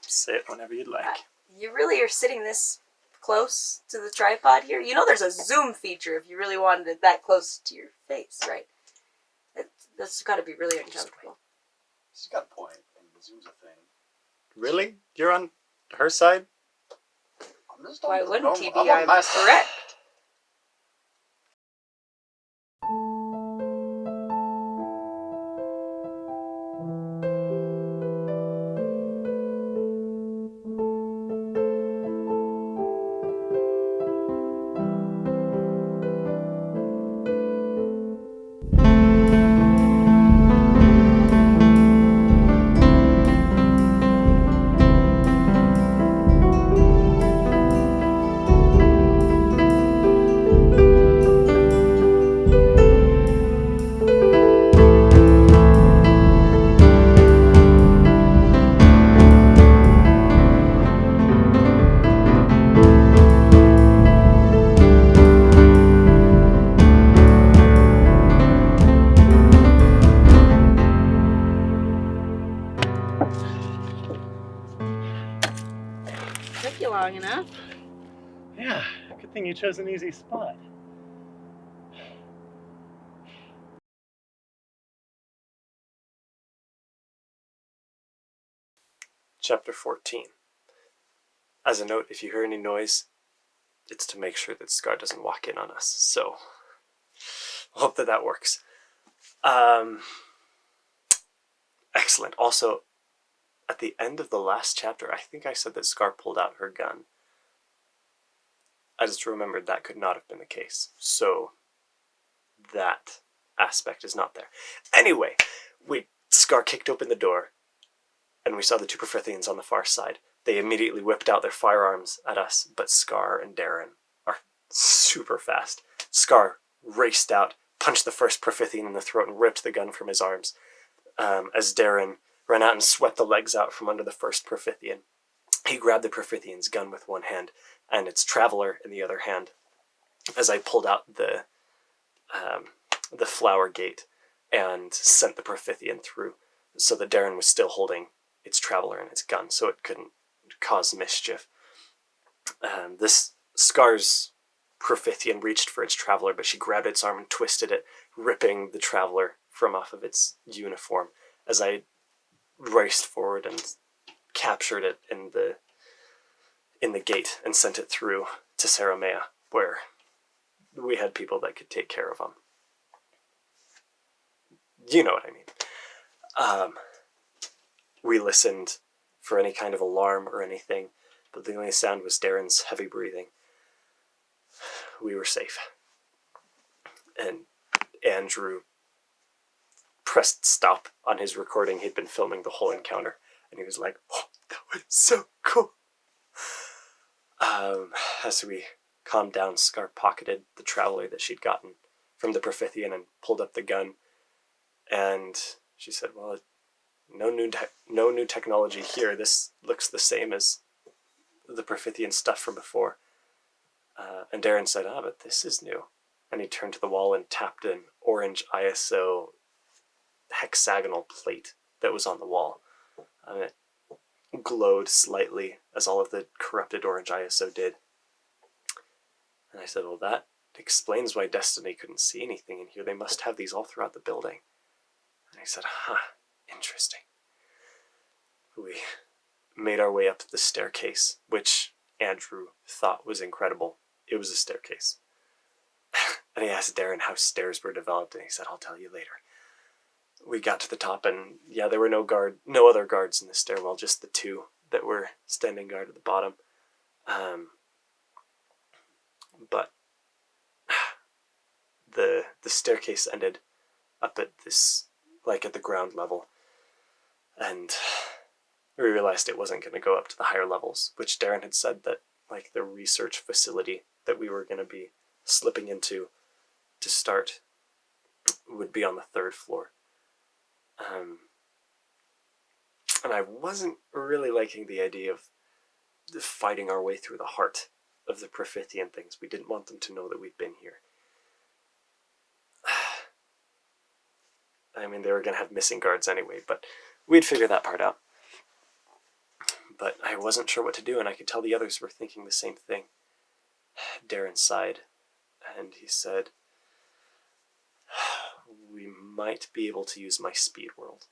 Sit whenever you'd like. You really are sitting this close to the tripod here? You know there's a zoom feature if you really wanted it that close to your face, right? That's got to be really uncomfortable. She's got a point. I mean, the zoom's a thing. Really? You're on her side? Why wouldn't he be? I'm correct. Took you long enough. Yeah, good thing you chose an easy spot. Chapter 14. As a note, if you hear any noise, it's to make sure that Scar doesn't walk in on us, so I hope that works. Excellent. Also, at the end of the last chapter, I think I said that Scar pulled out her gun. I just remembered that could not have been the case, so that aspect is not there. Anyway, Scar kicked open the door, and we saw the two Profithians on the far side. They immediately whipped out their firearms at us, but Scar and Darren are super fast. Scar raced out, punched the first Profithian in the throat, and ripped the gun from his arms, as Darren ran out and swept the legs out from under the first Profithian. He grabbed the Profithian's gun with one hand, and its traveler in the other hand, as I pulled out the flower gate and sent the Profithian through, so that Darren was still holding its traveler and its gun, so it couldn't cause mischief. This Scar's Profithian reached for its traveler, but she grabbed its arm and twisted it, ripping the traveler from off of its uniform, as I raced forward and captured it in the gate and sent it through to Saramea, where we had people that could take care of him. You know what I mean. We listened for any kind of alarm or anything, but the only sound was Darren's heavy breathing. We were safe. And Andrew pressed stop on his recording. He'd been filming the whole encounter, and he was like, "Oh, that was so cool." As we calmed down, Scar pocketed the traveler that she'd gotten from the Profithian and pulled up the gun. And she said, "Well, no new technology here. This looks the same as the Profithian stuff from before." And Darren said, "But this is new." And he turned to the wall and tapped an orange ISO hexagonal plate that was on the wall. And it glowed slightly, as all of the corrupted orange ISO did. And I said, "Well, that explains why Destiny couldn't see anything in here. They must have these all throughout the building." And he said, "Interesting." We made our way up the staircase, which Andrew thought was incredible. It was a staircase. And he asked Darren how stairs were developed, and he said, "I'll tell you later." We got to the top, and yeah, there were no other guards in the stairwell, just the two that were standing guard at the bottom. But the staircase ended up at this, like at the ground level, and we realized it wasn't going to go up to the higher levels, which Darren had said that, like, the research facility that we were going to be slipping into to start would be on the 3rd floor. And I wasn't really liking the idea of fighting our way through the heart of the Profithian things. We didn't want them to know that we'd been here. I mean, they were going to have missing guards anyway, but we'd figure that part out. But I wasn't sure what to do, and I could tell the others were thinking the same thing. Darren sighed, and he said, we might be able to use my speed world.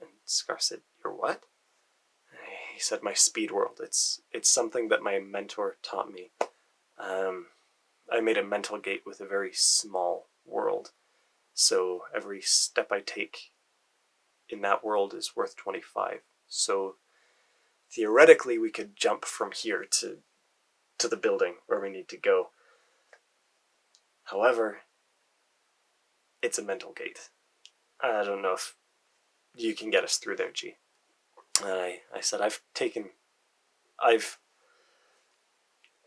And Scar said, your what? He said, my speed world. It's something that my mentor taught me. I made a mental gate with a very small world. So every step I take in that world is worth 25. So theoretically, we could jump from here to the building where we need to go. However, it's a mental gate. I don't know if you can get us through there, G. I said, I've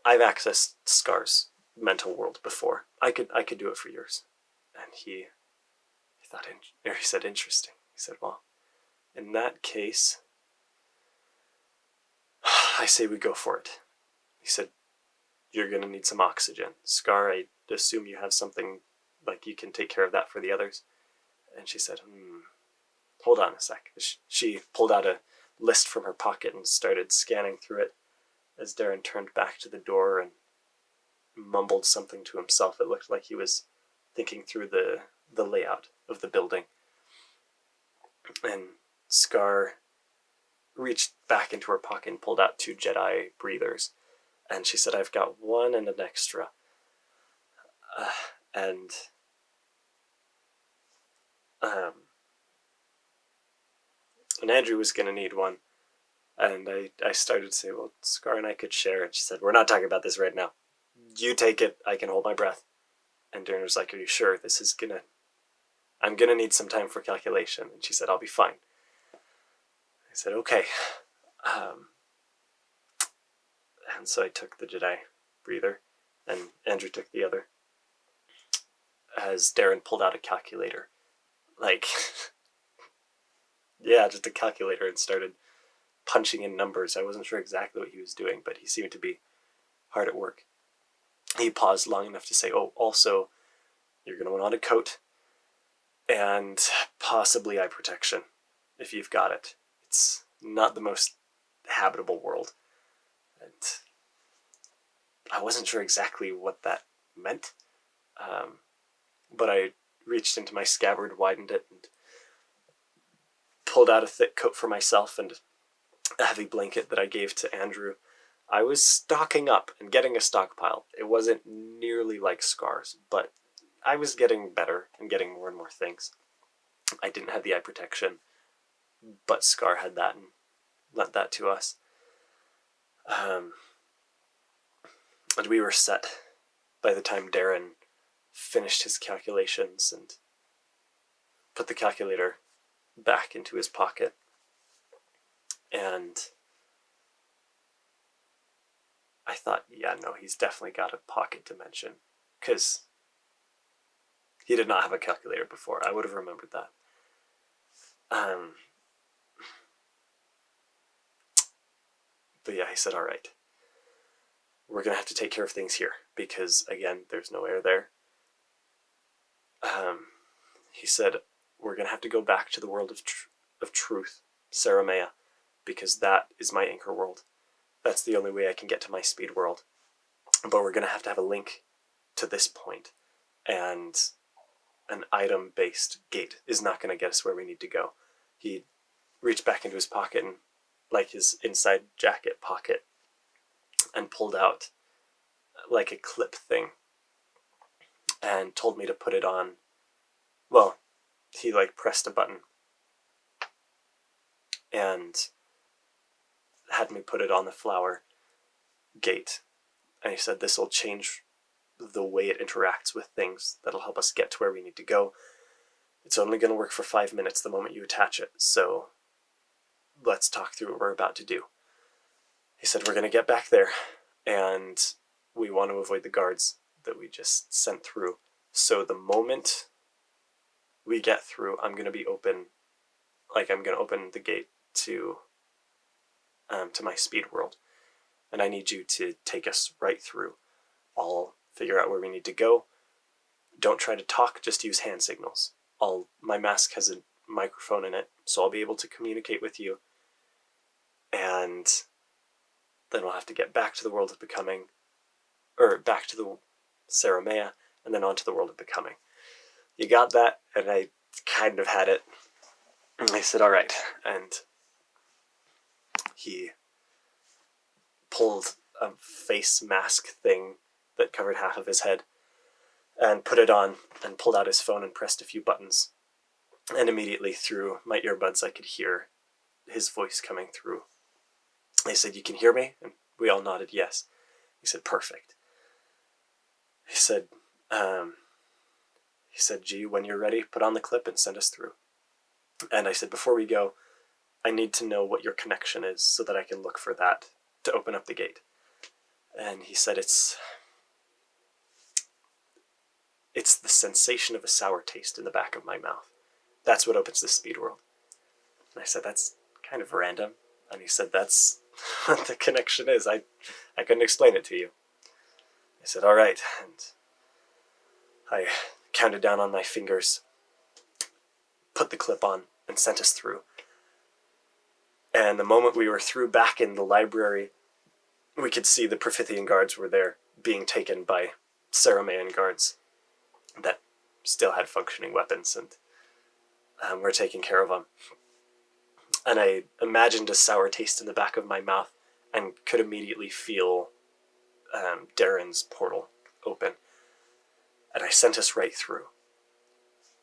accessed Scar's mental world before. I could do it for yours. And he said, interesting. He said, well, in that case, I say we go for it. He said, you're going to need some oxygen. Scar, I assume you have something, like you can take care of that for the others. And she said, hold on a sec. She pulled out a list from her pocket and started scanning through it as Darren turned back to the door and mumbled something to himself. It looked like he was thinking through the layout of the building. And Scar reached back into her pocket and pulled out 2 Jedi breathers. And she said, I've got one and an extra. And Andrew was going to need one. And I started to say, well, Scar and I could share. And she said, we're not talking about this right now. You take it. I can hold my breath. And Darren was like, are you sure? I'm going to need some time for calculation. And she said, I'll be fine. I said, okay. And so I took the Jedi breather, and Andrew took the other, as Darren pulled out a calculator. Like, yeah, just a calculator, and started punching in numbers. I wasn't sure exactly what he was doing, but he seemed to be hard at work. He paused long enough to say, oh, also, you're going to want a coat, and possibly eye protection, if you've got it. It's not the most habitable world. And I wasn't sure exactly what that meant, but I reached into my scabbard, widened it, and pulled out a thick coat for myself and a heavy blanket that I gave to Andrew. I was stocking up and getting a stockpile. It wasn't nearly like Scar's, but I was getting better and getting more and more things. I didn't have the eye protection, but Scar had that and lent that to us. And we were set by the time Darren finished his calculations and put the calculator back into his pocket. And I thought, yeah, no, he's definitely got a pocket dimension, because he did not have a calculator before. I would have remembered that. But yeah, he said, all right, we're going to have to take care of things here, because, again, there's no air there. He said, we're going to have to go back to the world of truth, Saramea, because that is my anchor world. That's the only way I can get to my speed world. But we're going to have a link to this point, and an item-based gate is not going to get us where we need to go. He reached back into his pocket, and like his inside jacket pocket, and pulled out like a clip thing and told me to put it on. Well, he like pressed a button and had me put it on the flower gate. And he said, this will change the way it interacts with things. That'll help us get to where we need to go. It's only going to work for 5 minutes the moment you attach it. So let's talk through what we're about to do. He said, we're going to get back there, and we want to avoid the guards that we just sent through. So the moment we get through, I'm going to open the gate to my speed world. And I need you to take us right through. I'll figure out where we need to go. Don't try to talk, just use hand signals. My mask has a microphone in it, so I'll be able to communicate with you. and then we'll have to get back to the world of becoming, or back to the Saramea, and then on to the world of becoming. You got that? And I kind of had it. And I said, all right. And he pulled a face mask thing that covered half of his head and put it on and pulled out his phone and pressed a few buttons. And immediately through my earbuds I could hear his voice coming through. I said, you can hear me? And we all nodded yes. He said, perfect. He said, gee, when you're ready, put on the clip and send us through. And I said, before we go, I need to know what your connection is so that I can look for that to open up the gate. And he said, it's the sensation of a sour taste in the back of my mouth. That's what opens the speed world. And I said, that's kind of random. And he said, that's what the connection is. I couldn't explain it to you. I said, all right. And I counted down on my fingers, put the clip on, and sent us through. And the moment we were through back in the library, we could see the Profithian guards were there, being taken by Saramayan guards that still had functioning weapons, and were taking care of them. And I imagined a sour taste in the back of my mouth and could immediately feel Darren's portal open. And I sent us right through.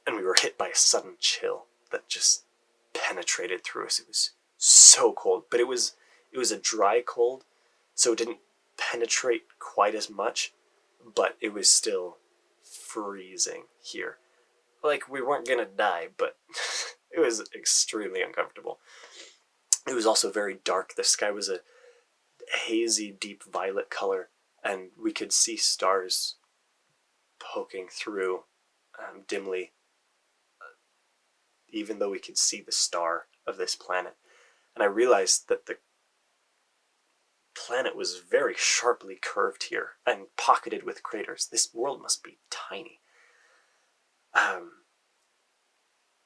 And we were hit by a sudden chill that just penetrated through us. It was so cold, but it was a dry cold, so it didn't penetrate quite as much, but it was still freezing here. Like, we weren't gonna die, but it was extremely uncomfortable. It was also very dark. The sky was a hazy, deep violet color, and we could see stars poking through dimly, even though we could see the star of this planet. And I realized that the planet was very sharply curved here and pocketed with craters. This world must be tiny.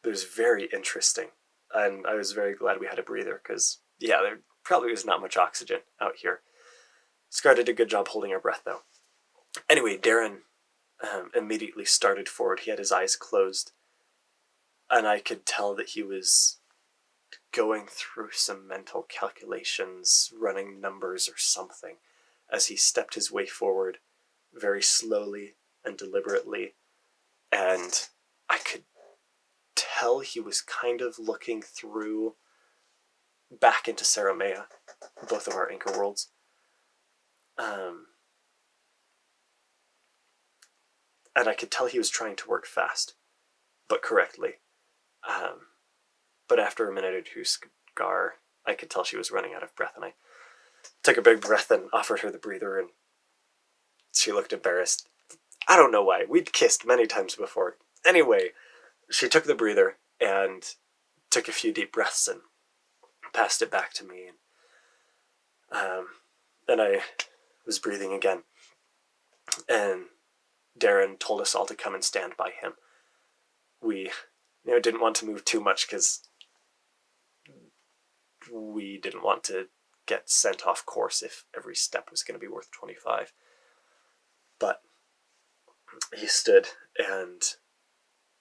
It was very interesting, and I was very glad we had a breather, because, yeah, there probably was not much oxygen out here. Scar did a good job holding our breath, though. Anyway, Darren immediately started forward. He had his eyes closed, and I could tell that he was going through some mental calculations, running numbers or something, as he stepped his way forward very slowly and deliberately, and I could tell he was kind of looking through back into Saramea, both of our anchor worlds. And I could tell he was trying to work fast, but correctly. But after a minute or two, Scar, I could tell she was running out of breath, and I took a big breath and offered her the breather, and she looked embarrassed. I don't know why. We'd kissed many times before. Anyway, she took the breather and took a few deep breaths and passed it back to me. And I was breathing again. And Darren told us all to come and stand by him. We didn't want to move too much because we didn't want to get sent off course if every step was going to be worth 25. But he stood and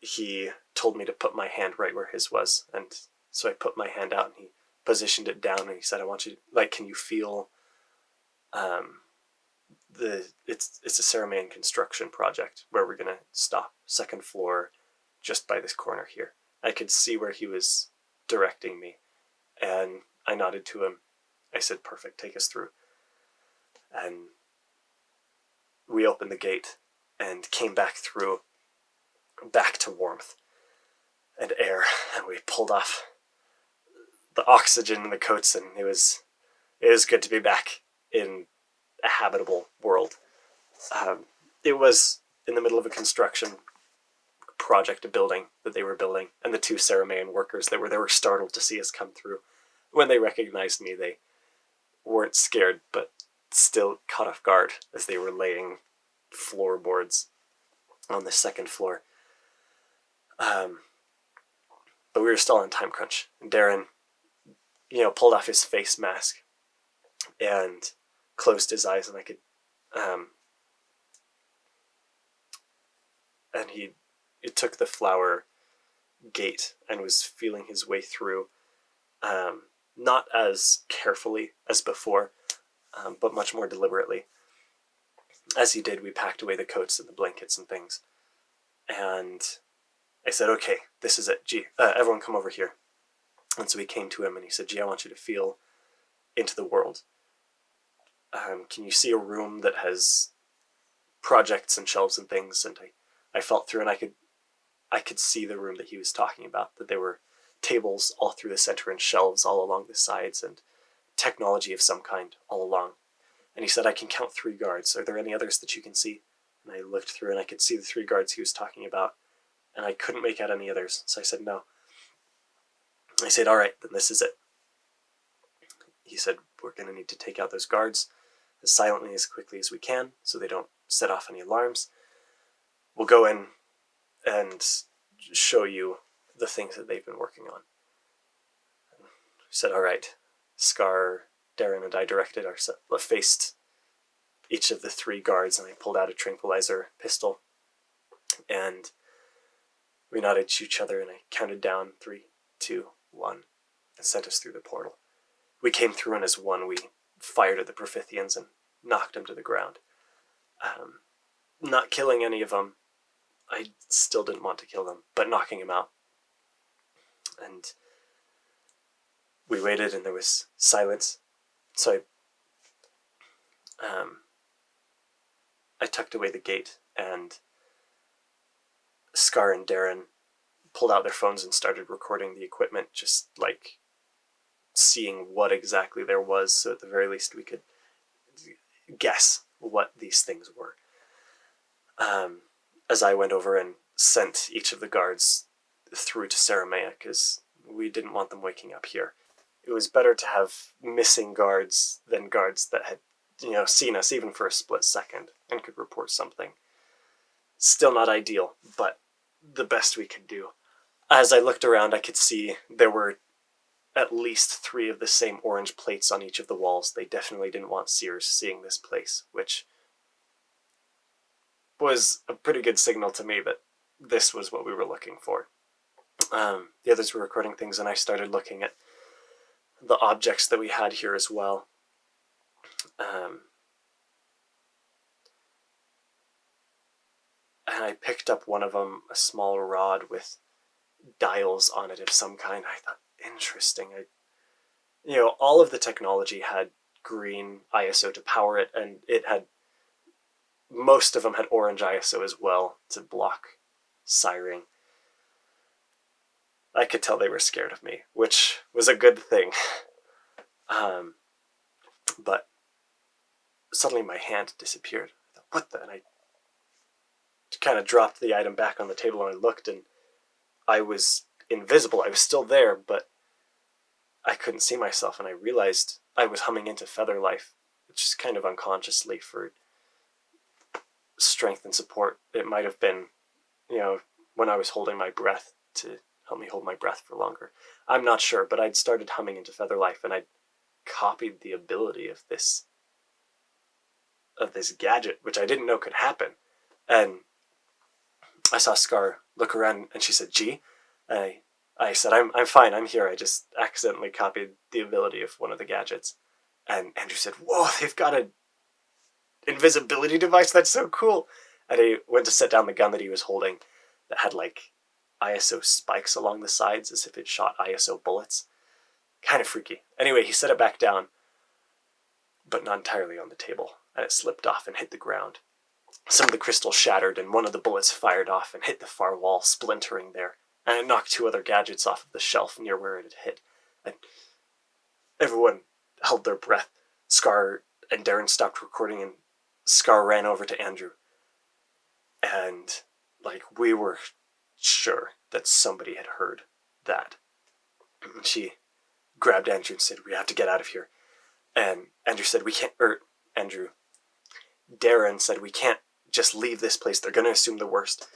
he told me to put my hand right where his was, and so I put my hand out and he positioned it down, and he said, I want you, can you feel it's a Saramayan construction project where we're gonna stop, second floor, just by this corner here. I could see where he was directing me, and I nodded to him. I said, perfect, take us through. And we opened the gate and came back through, back to warmth and air, and we pulled off the oxygen in the coats, and it was good to be back in a habitable world. It was in the middle of a construction project, a building that they were building, and the two Saramayan workers that were there were startled to see us come through. When they recognized me, they weren't scared, but still caught off guard as they were laying floorboards on the second floor. But we were still on time crunch. And Darren, pulled off his face mask and closed his eyes, and I could, and it took the flower gate and was feeling his way through, not as carefully as before, but much more deliberately. As he did, we packed away the coats and the blankets and things, and I said, okay, this is it. Gee, everyone come over here. And so we came to him and he said, gee, I want you to feel into the world. Can you see a room that has projects and shelves and things? And I felt through, and I could see the room that he was talking about, that there were tables all through the center and shelves all along the sides and technology of some kind all along. And he said, I can count 3 guards. Are there any others that you can see? And I looked through and I could see the 3 guards he was talking about, and I couldn't make out any others. So I said, no. I said, all right, then this is it. He said, we're going to need to take out those guards as silently, as quickly as we can, so they don't set off any alarms. We'll go in and show you the things that they've been working on. And we said, all right. Scar, Darren, and I faced each of the 3 guards, and I pulled out a tranquilizer pistol, and we nodded to each other, and I counted down 3, 2, 1, and sent us through the portal. We came through, and as one, we fired at the Profithians and knocked them to the ground. Not killing any of them. I still didn't want to kill them, but knocking them out. And we waited, and there was silence. So I tucked away the gate, and Scar and Darren pulled out their phones and started recording the equipment, just like seeing what exactly there was, so at the very least we could guess what these things were. As I went over and sent each of the guards through to Saramea, because we didn't want them waking up here. It was better to have missing guards than guards that had, seen us even for a split second and could report something. Still not ideal, but the best we could do. As I looked around, I could see there were at least 3 of the same orange plates on each of the walls. They definitely didn't want seers seeing this place, which was a pretty good signal to me that this was what we were looking for. The others were recording things, and I started looking at the objects that we had here as well. And I picked up one of them, a small rod with dials on it of some kind. I thought, interesting. All of the technology had green ISO to power it, and most of them had orange ISO as well to block siring. I could tell they were scared of me, which was a good thing. But suddenly my hand disappeared. I thought, what the? And I kind of dropped the item back on the table, and I looked, and I was invisible. I was still there, but I couldn't see myself, and I realized I was humming into Feather Life, which is kind of unconsciously for strength and support. It might have been, when I was holding my breath to help me hold my breath for longer. I'm not sure, but I'd started humming into Feather Life, and I'd copied the ability of this gadget, which I didn't know could happen. And I saw Scar look around, and she said, "Gee," and I said, I'm fine, I'm here. I just accidentally copied the ability of one of the gadgets." And Andrew said, "Whoa, they've got an invisibility device? That's so cool." And he went to set down the gun that he was holding that had ISO spikes along the sides as if it shot ISO bullets. Kind of freaky. Anyway, he set it back down, but not entirely on the table, and it slipped off and hit the ground. Some of the crystal shattered, and one of the bullets fired off and hit the far wall, splintering there, and it knocked 2 other gadgets off of the shelf near where it had hit. And everyone held their breath. Scar and Darren stopped recording, and Scar ran over to Andrew. And, we were sure that somebody had heard that. And she grabbed Andrew and said, "We have to get out of here." And Andrew said, Darren said, "We can't just leave this place. They're going to assume the worst."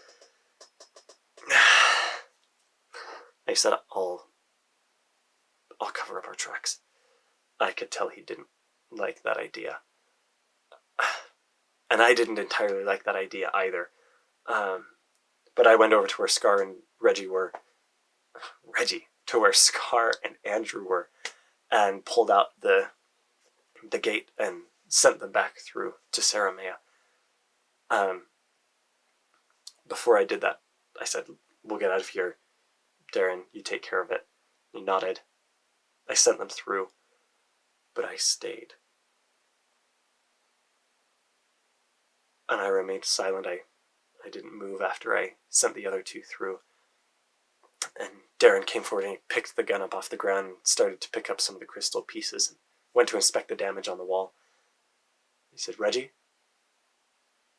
I said, I'll cover up our tracks. I could tell he didn't like that idea. And I didn't entirely like that idea either. But I went over to where Scar and Reggie were. To where Scar and Andrew were, and pulled out the gate and sent them back through to Saramea. Before I did that, I said, "We'll get out of here. Darren, you take care of it." He nodded. I sent them through, but I stayed. And I remained silent. I didn't move after I sent the other two through. And Darren came forward and he picked the gun up off the ground and started to pick up some of the crystal pieces and went to inspect the damage on the wall. He said, "Reggie?"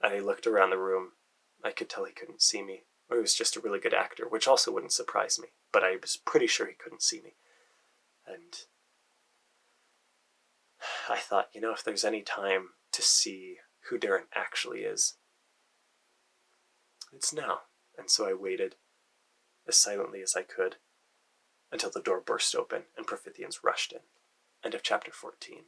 And he looked around the room. I could tell he couldn't see me, or he was just a really good actor, which also wouldn't surprise me, but I was pretty sure he couldn't see me. And I thought, if there's any time to see who Darren actually is, it's now. And so I waited as silently as I could until the door burst open and Profithians rushed in. End of chapter 14.